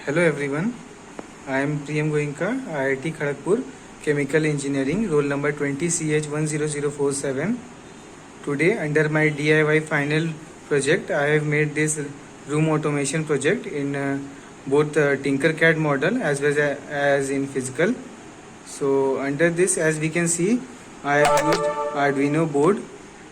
Hello everyone, I am Priyam Goenka, IIT Kharagpur, Chemical Engineering, roll number 20CH10047. Today, under my DIY final project, I have made this room automation project in both Tinkercad model as well as in physical. So under this, as we can see, I have used Arduino board,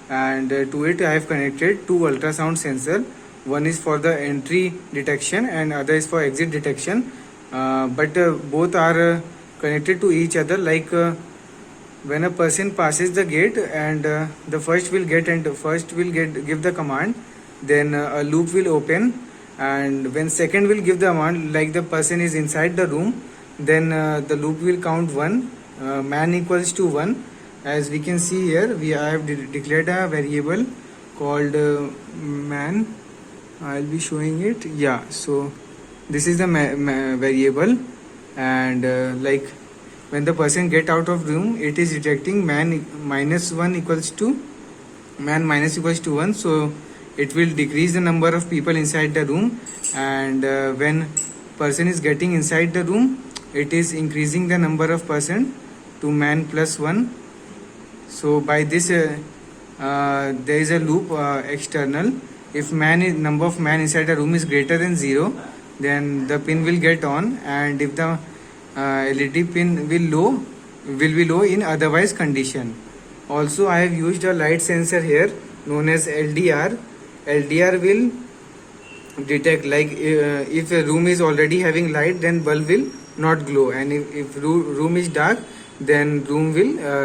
and to it I have connected two ultrasound sensor. One is for the entry detection and other is for exit detection. But both are connected to each other, like when a person passes the gate, and the first will get give the command, then a loop will open, and when second will give the command, like the person is inside the room, then the loop will count 1, man equals to 1. As we can see here, I have declared a variable called man. I'll be showing it. Yeah, so this is the variable, and like when the person get out of room, it is detecting man minus 1 equals to man minus equals to 1. So it will decrease the number of people inside the room, and when person is getting inside the room, it is increasing the number of person to man plus 1. So by this there is a loop external. If number of man inside a room is greater than 0, then the pin will get on, and if the LED pin will be low in otherwise condition. Also, I have used a light sensor here known as LDR. LDR will detect, like if a room is already having light, then bulb will not glow, and if room is dark, then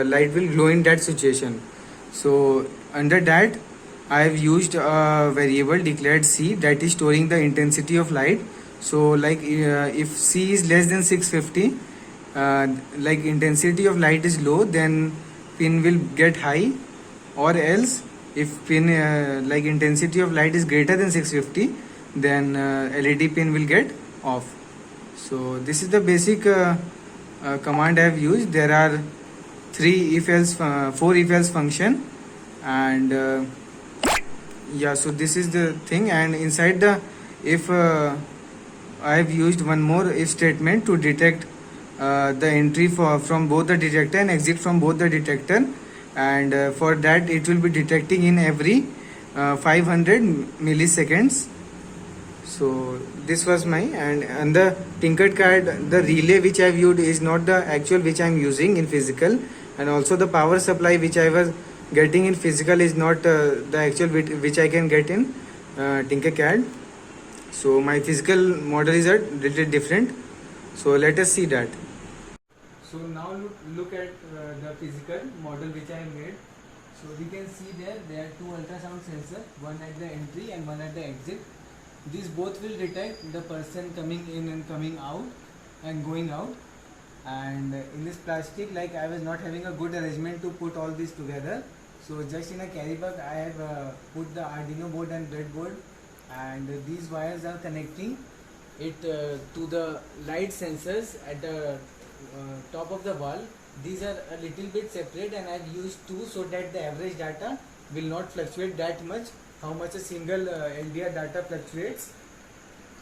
light will glow in that situation. So under that, I have used a variable declared C, that is storing the intensity of light. So like if C is less than 650, like intensity of light is low, then pin will get high, or else if pin like intensity of light is greater than 650, then LED pin will get off. So this is the basic command I have used. There are four if else function, and yeah, so this is the thing. And inside the if I have used one more if statement to detect the entry from both the detector and exit from both the detector, and for that it will be detecting in every 500 milliseconds. So this was my, and the Tinkercad, the relay which I have used is not the actual which I am using in physical, and also the power supply which I was getting in physical is not the actual which I can get in Tinkercad. So my physical model is a little different. So let us see that. So now look at the physical model which I have made. So we can see there are two ultrasound sensors, one at the entry and one at the exit. These both will detect the person coming in and coming out and going out. And in this plastic, like I was not having a good arrangement to put all this together, so just in a carry bag I have put the Arduino board and breadboard, and these wires are connecting it to the light sensors at the top of the wall. These are a little bit separate, and I've used two so that the average data will not fluctuate that much, how much a single LDR data fluctuates.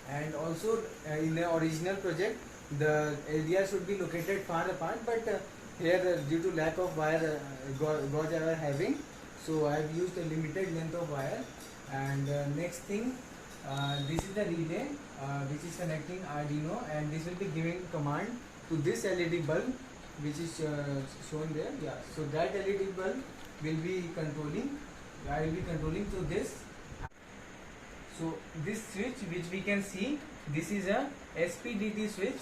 And also in the original project, the LDR should be located far apart, but here due to lack of wire gauge I was having, so I have used a limited length of wire. And next thing, this is the relay which is connecting Arduino, and this will be giving command to this LED bulb which is shown there. Yeah, so that LED bulb will be controlling. I will be controlling through this. So this switch which we can see, this is a SPDT switch,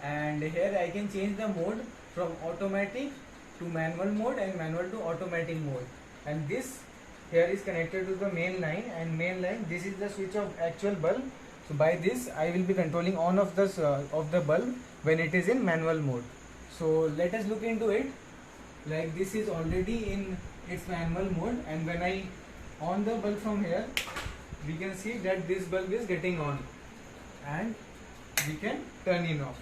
and here I can change the mode from automatic to manual mode and manual to automatic mode. And this here is connected to the main line, and main line, this is the switch of actual bulb. So by this I will be controlling on of the bulb when it is in manual mode. So let us look into it. Like this is already in its manual mode, and when I on the bulb from here, we can see that this bulb is getting on, and we can turn it off.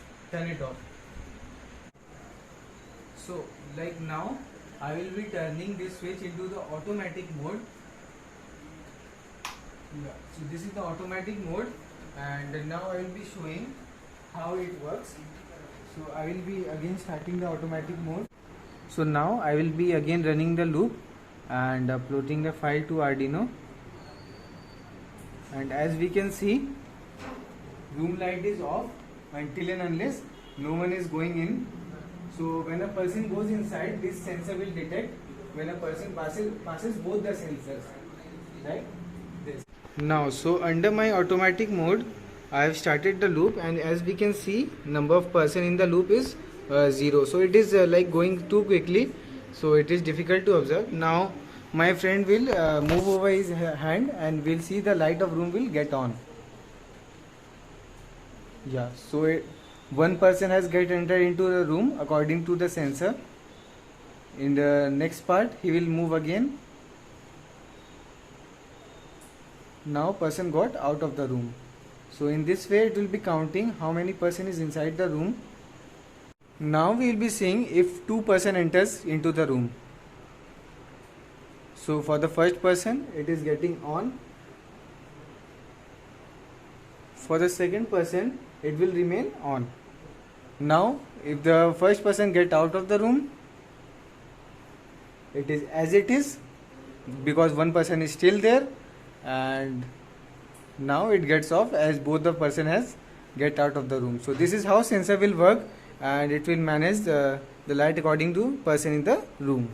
So like now I will be turning this switch into the automatic mode. Yeah, so this is the automatic mode, and now I will be showing how it works. So I will be again starting the automatic mode. So now I will be again running the loop and uploading the file to Arduino. And as we can see, room light is off until and unless no one is going in. So when a person goes inside, this sensor will detect when a person passes both the sensors, right? This. Now, so under my automatic mode, I have started the loop, and as we can see, number of person in the loop is 0. So it is like going too quickly, so it is difficult to observe. Now my friend will move over his hand, and we'll see the light of room will get on. Yeah, so one person has get entered into the room according to the sensor. In the next part, he will move again. Now person got out of the room. So in this way it will be counting how many person is inside the room. Now we will be seeing if 2 person enters into the room. So for the first person it is getting on. For the second person it will remain on. Now if the first person get out of the room, it is as it is, because one person is still there, and now it gets off as both the person has get out of the room. So this is how sensor will work, and it will manage the light according to person in the room.